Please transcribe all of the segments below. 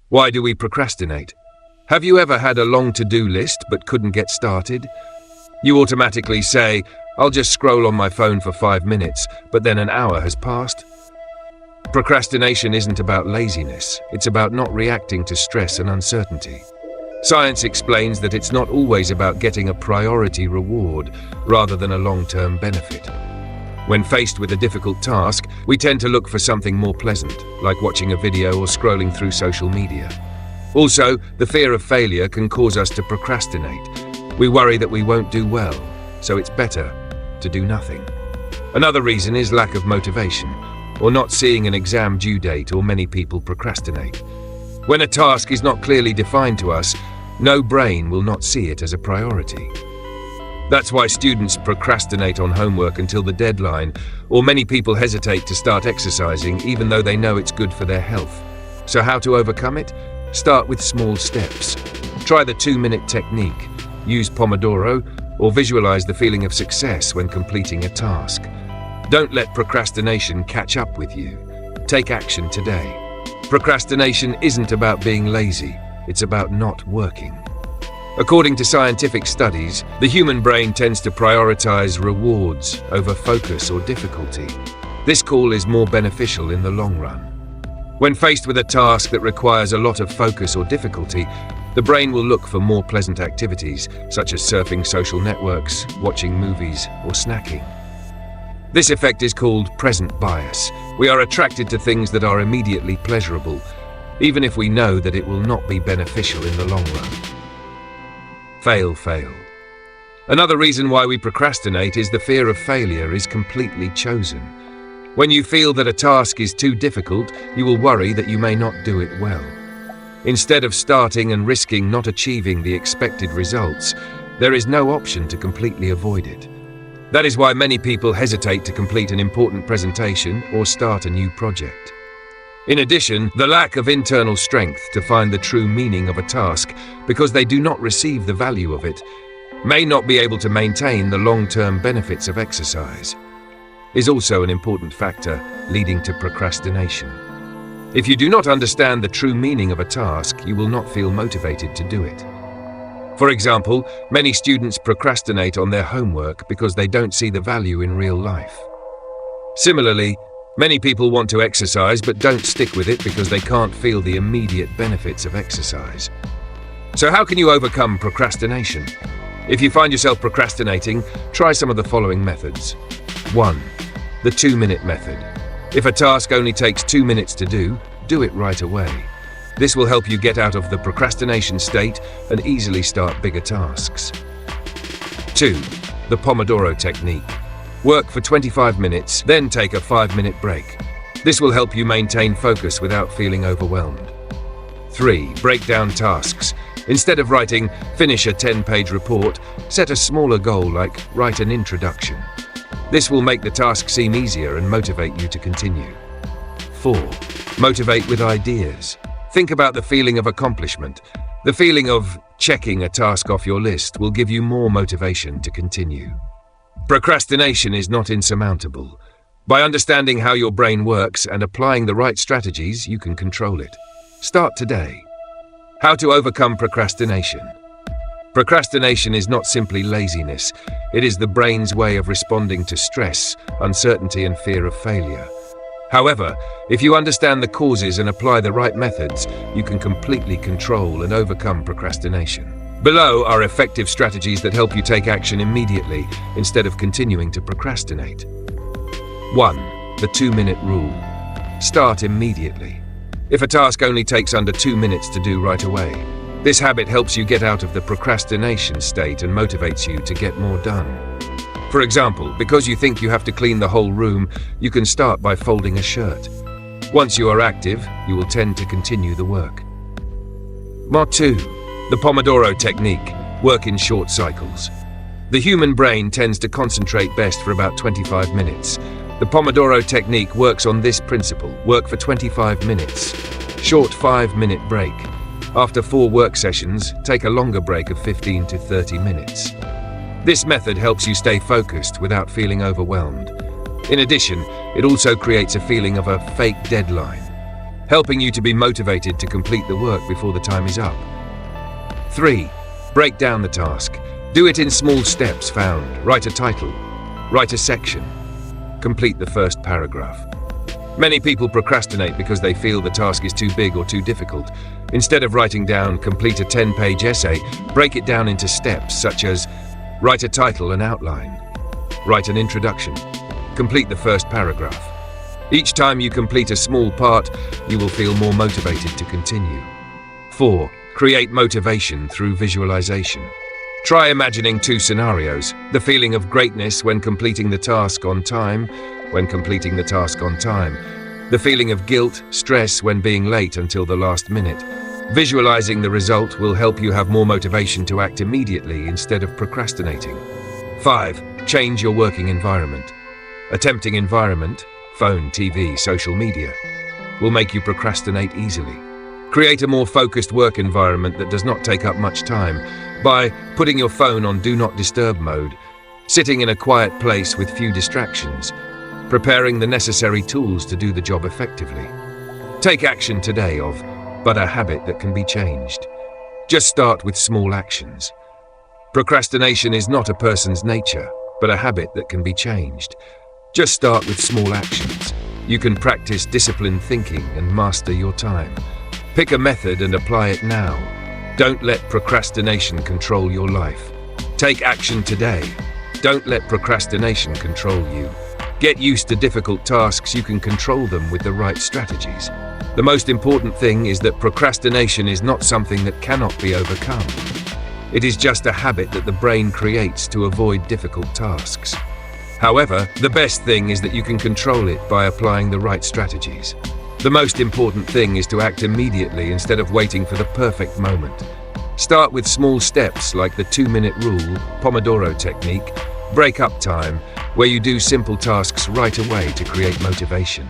Why do we procrastinate? Have you ever had a long to-do list but couldn't get started? You automatically say, "I'll just scroll on my phone for 5 minutes," but then an hour has passed. Procrastination isn't about laziness, it's about not reacting to stress and uncertainty. Science explains that it's not always about getting a priority reward rather than a long-term benefit. When faced with a difficult task, we tend to look for something more pleasant, like watching a video or scrolling through social media. Also, the fear of failure can cause us to procrastinate. We worry that we won't do well, so it's better to do nothing. Another reason is lack of motivation, or not seeing an exam due date, or many people procrastinate. When a task is not clearly defined to us, no brain will not see it as a priority. That's why students procrastinate on homework until the deadline, or many people hesitate to start exercising even though they know it's good for their health. So how to overcome it? Start with small steps. Try the 2-minute technique, use Pomodoro, or visualize the feeling of success when completing a task. Don't let procrastination catch up with you. Take action today. Procrastination isn't about being lazy, it's about not working. According to scientific studies, the human brain tends to prioritize rewards over focus or difficulty. This call is more beneficial in the long run. When faced with a task that requires a lot of focus or difficulty, the brain will look for more pleasant activities, such as surfing social networks, watching movies, or snacking. This effect is called present bias. We are attracted to things that are immediately pleasurable, even if we know that it will not be beneficial in the long run. Fail. Another reason why we procrastinate is the fear of failure is completely chosen. When you feel that a task is too difficult, you will worry that you may not do it well. Instead of starting and risking not achieving the expected results, there is no option to completely avoid it. That is why many people hesitate to complete an important presentation or start a new project. In addition, the lack of internal strength to find the true meaning of a task, because they do not receive the value of it, may not be able to maintain the long-term benefits of exercise, is also an important factor leading to procrastination. If you do not understand the true meaning of a task, you will not feel motivated to do it. For example, many students procrastinate on their homework because they don't see the value in real life. Similarly, many people want to exercise but don't stick with it because they can't feel the immediate benefits of exercise. So how can you overcome procrastination? If you find yourself procrastinating, try some of the following methods. 1. The 2-minute method. If a task only takes 2 minutes to do it right away. This will help you get out of the procrastination state and easily start bigger tasks. 2. The Pomodoro Technique. Work for 25 minutes, then take a 5-minute break. This will help you maintain focus without feeling overwhelmed. 3. Break down tasks. Instead of writing, "Finish a 10-page report," set a smaller goal like write an introduction. This will make the task seem easier and motivate you to continue. 4. Motivate with ideas. Think about the feeling of accomplishment. The feeling of checking a task off your list will give you more motivation to continue. Procrastination is not insurmountable. By understanding how your brain works and applying the right strategies, you can control it. Start today. How to overcome procrastination. Procrastination is not simply laziness. It is the brain's way of responding to stress, uncertainty, and fear of failure. However, if you understand the causes and apply the right methods, you can completely control and overcome procrastination. Below are effective strategies that help you take action immediately instead of continuing to procrastinate. 1. The 2-minute rule. Start immediately. If a task only takes under 2 minutes to do right away, this habit helps you get out of the procrastination state and motivates you to get more done. For example, because you think you have to clean the whole room, you can start by folding a shirt. Once you are active, you will tend to continue the work. Part 2. The Pomodoro Technique. Work in short cycles. The human brain tends to concentrate best for about 25 minutes. The Pomodoro Technique works on this principle. Work for 25 minutes. Short 5-minute break. After 4 work sessions, take a longer break of 15 to 30 minutes. This method helps you stay focused without feeling overwhelmed. In addition, it also creates a feeling of a fake deadline. helping you to be motivated to complete the work before the time is up. 3. Break down the task. Do it in small steps found. Write a title. Write a section. Complete the first paragraph. Many people procrastinate because they feel the task is too big or too difficult. Instead of writing down, complete a 10-page essay, break it down into steps such as write a title and outline. Write an introduction. Complete the first paragraph. Each time you complete a small part, you will feel more motivated to continue. 4. Create motivation through visualization. Try imagining 2 scenarios: the feeling of greatness when completing the task on time, the feeling of guilt, stress when being late until the last minute. Visualizing the result will help you have more motivation to act immediately instead of procrastinating. 5. Change your working environment. A tempting environment, phone, TV, social media, will make you procrastinate easily. Create a more focused work environment that does not take up much time by putting your phone on Do Not Disturb mode, sitting in a quiet place with few distractions, preparing the necessary tools to do the job effectively. Take action today of but a habit that can be changed. Just start with small actions. Procrastination is not a person's nature, but a habit that can be changed. Just start with small actions. You can practice disciplined thinking and master your time. Pick a method and apply it now. Don't let procrastination control your life. Take action today. Don't let procrastination control you. Get used to difficult tasks. You can control them with the right strategies. The most important thing is that procrastination is not something that cannot be overcome. It is just a habit that the brain creates to avoid difficult tasks. However, the best thing is that you can control it by applying the right strategies. The most important thing is to act immediately instead of waiting for the perfect moment. Start with small steps like the 2-minute rule, Pomodoro Technique, break up time, where you do simple tasks right away to create motivation.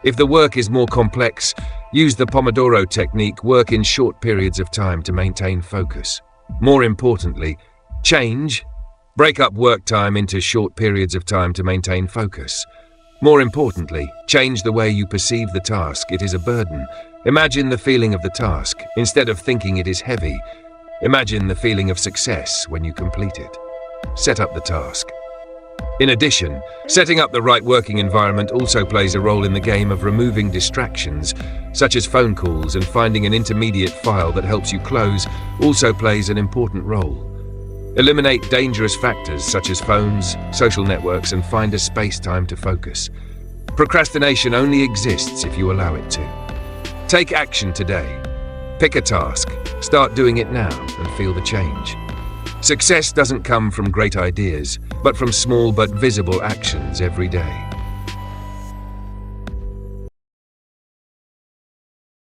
If the work is more complex, use the Pomodoro Technique, work in short periods of time to maintain focus. More importantly, break up work time into short periods of time to maintain focus. More importantly, change the way you perceive the task. It is a burden. Imagine the feeling of the task. Instead of thinking it is heavy, imagine the feeling of success when you complete it. Set up the task. In addition, setting up the right working environment also plays a role in the game of removing distractions, such as phone calls, and finding an intermediate file that helps you close also plays an important role. Eliminate dangerous factors such as phones, social networks, and find a space-time to focus. Procrastination only exists if you allow it to. Take action today. Pick a task, start doing it now, and feel the change. Success doesn't come from great ideas, but from small but visible actions every day.